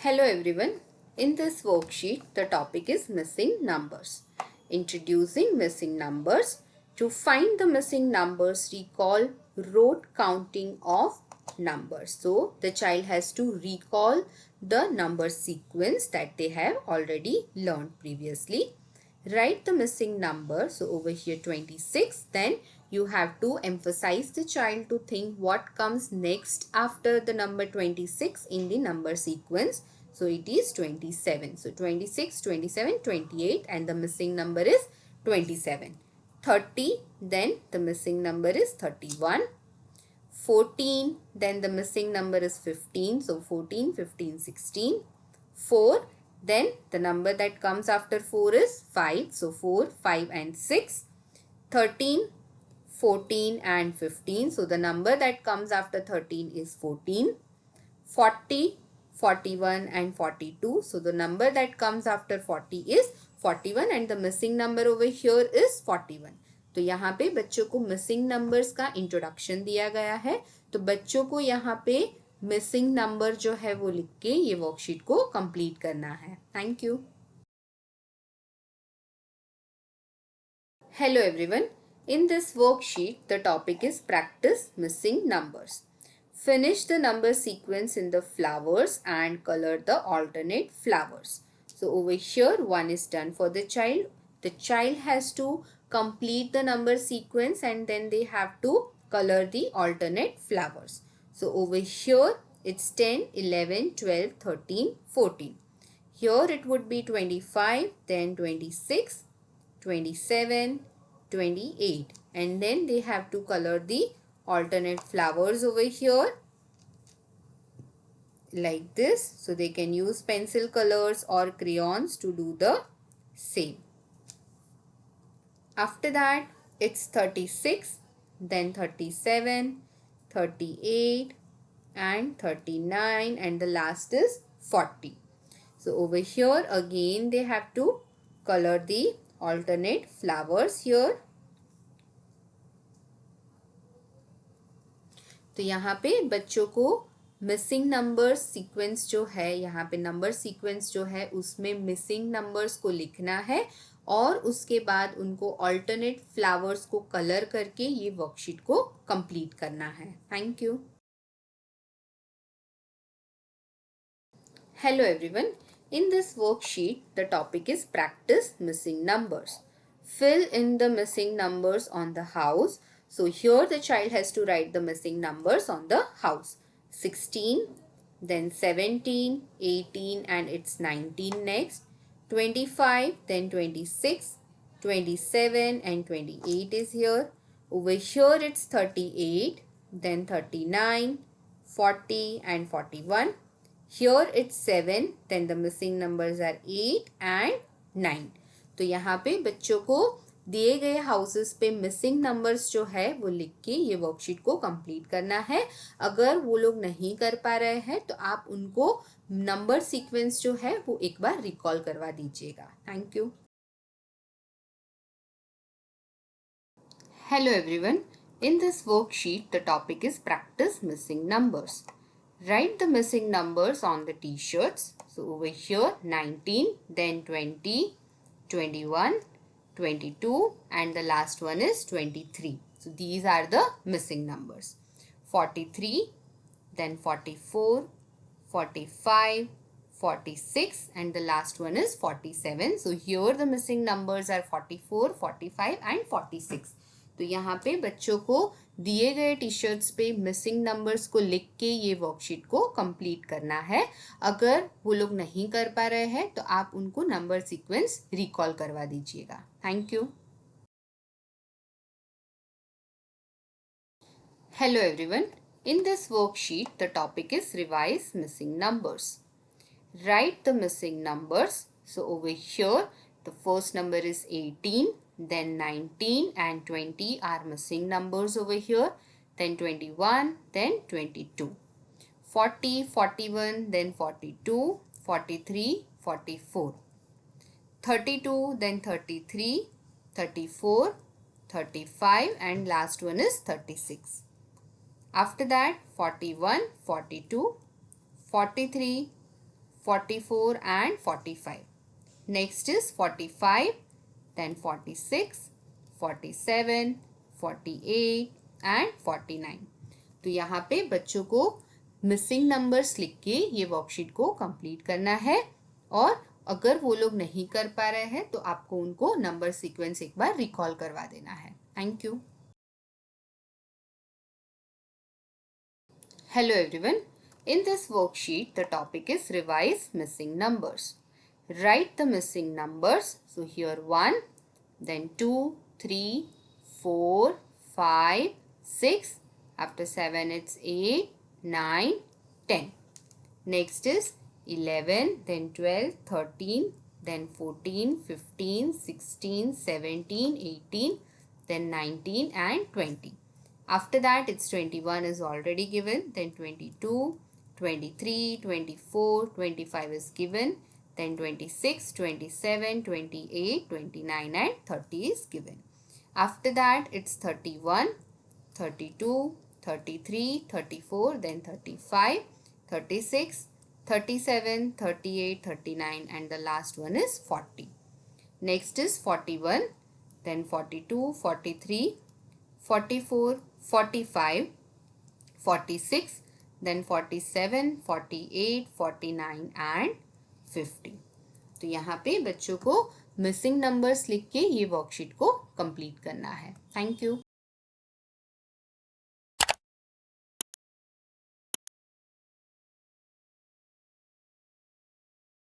Hello everyone. In this worksheet, the topic is missing numbers. Introducing missing numbers. To find the missing numbers, recall rote counting of numbers. So, the child has to recall the number sequence that they have already learned previously. Write the missing number. So, over here 26. Then you have to emphasize the child to think what comes next after the number 26 in the number sequence. So it is 27. So 26, 27, 28 and the missing number is 27. 30, then the missing number is 31. 14, then the missing number is 15. So 14, 15, 16. 4, then the number that comes after 4 is 5. So 4, 5 and 6. 13, 14 and 15. So the number that comes after 13 is 14. 40, 41 and 42. So the number that comes after 40 is 41 and the missing number over here is 41. तो यहाँ पे बच्चों को missing numbers का introduction दिया गया है. तो बच्चों को यहाँ पे मिसिंग नंबर जो है वो लिख के ये वर्कशीट को कंप्लीट करना है. Thank you. Hello everyone. In this worksheet, the topic is practice missing numbers. Finish the number sequence in the flowers and color the alternate flowers. So over here, one is done for the child. The child has to complete the number sequence and then they have to color the alternate flowers. So over here, it's 10, 11, 12, 13, 14. Here it would be 25, then 26, 27, 28 and then they have to color the alternate flowers over here like this. So they can use pencil colors or crayons to do the same. After that it's 36, then 37, 38 and 39 and the last is 40. So over here again they have to color the alternate flowers here. तो यहाँ पे बच्चों को missing number sequence जो है, यहाँ पे number sequence जो है उसमें मिसिंग नंबर्स को लिखना है और उसके बाद उनको अल्टरनेट फ्लावर्स को कलर करके ये वर्कशीट को कंप्लीट करना है. Thank you. Hello everyone. In this worksheet, the topic is practice missing numbers. Fill in the missing numbers on the house. So here the child has to write the missing numbers on the house. 16, then 17, 18 and it's 19 next. 25, then 26, 27 and 28 is here. Over here it's 38, then 39, 40 and 41. Here it's 7, then the missing numbers are 8 and 9. तो यहाँ पे बच्चों को दिए गए houses पे missing numbers जो है वो लिख के ये वर्कशीट को कंप्लीट करना है. अगर वो लोग नहीं कर पा रहे हैं तो आप उनको नंबर सीक्वेंस जो है वो एक बार रिकॉल करवा दीजिएगा. Thank you. Hello everyone. In this worksheet, the topic is practice missing numbers. Write the missing numbers on the t-shirts. So over here 19, then 20, 21, 22 and the last one is 23. So these are the missing numbers. 43, then 44, 45, 46 and the last one is 47. So here the missing numbers are 44, 45 and 46. तो यहाँ पे बच्चों को दिए गए T shirts पे missing numbers को लिख के ये वर्कशीट को कंप्लीट करना है. अगर वो लोग नहीं कर पा रहे हैं तो आप उनको नंबर सीक्वेंस रिकॉल करवा दीजिएगा. Thank you. Hello everyone. In this worksheet the topic is revise missing numbers. Right the missing numbers. So over here the first number is 18. Then 19 and 20 are missing numbers over here. Then 21, then 22. 40, 41, then 42, 43, 44. 32, then 33, 34, 35 and last one is 36. After that 41, 42, 43, 44 and 45. Next is 45, then 46, 47, 48 and 49. तो यहाँ पे बच्चों को missing numbers लिख के ये worksheet को complete करना है, और अगर वो लोग नहीं कर पा रहे हैं तो आपको उनको नंबर सीक्वेंस एक बार रिकॉल करवा देना है. Thank you. Hello everyone. In this worksheet, the topic is revise missing numbers. Write the missing numbers. So here 1, then 2, 3, 4, 5, 6. After 7 it's 8, 9, 10. Next is 11, then 12, 13, then 14, 15, 16, 17, 18, then 19 and 20. After that, it's 21 is already given, then 22, 23, 24, 25 is given, then 26, 27, 28, 29 and 30 is given. After that, it's 31, 32, 33, 34, then 35, 36, 37, 38, 39 and the last one is 40. Next is 41, then 42, 43, 44, 45, 46, then 47, 48, 49 and 50. तो यहाँ पे बच्चों को missing numbers लिख के ये worksheet को complete करना है. Thank you.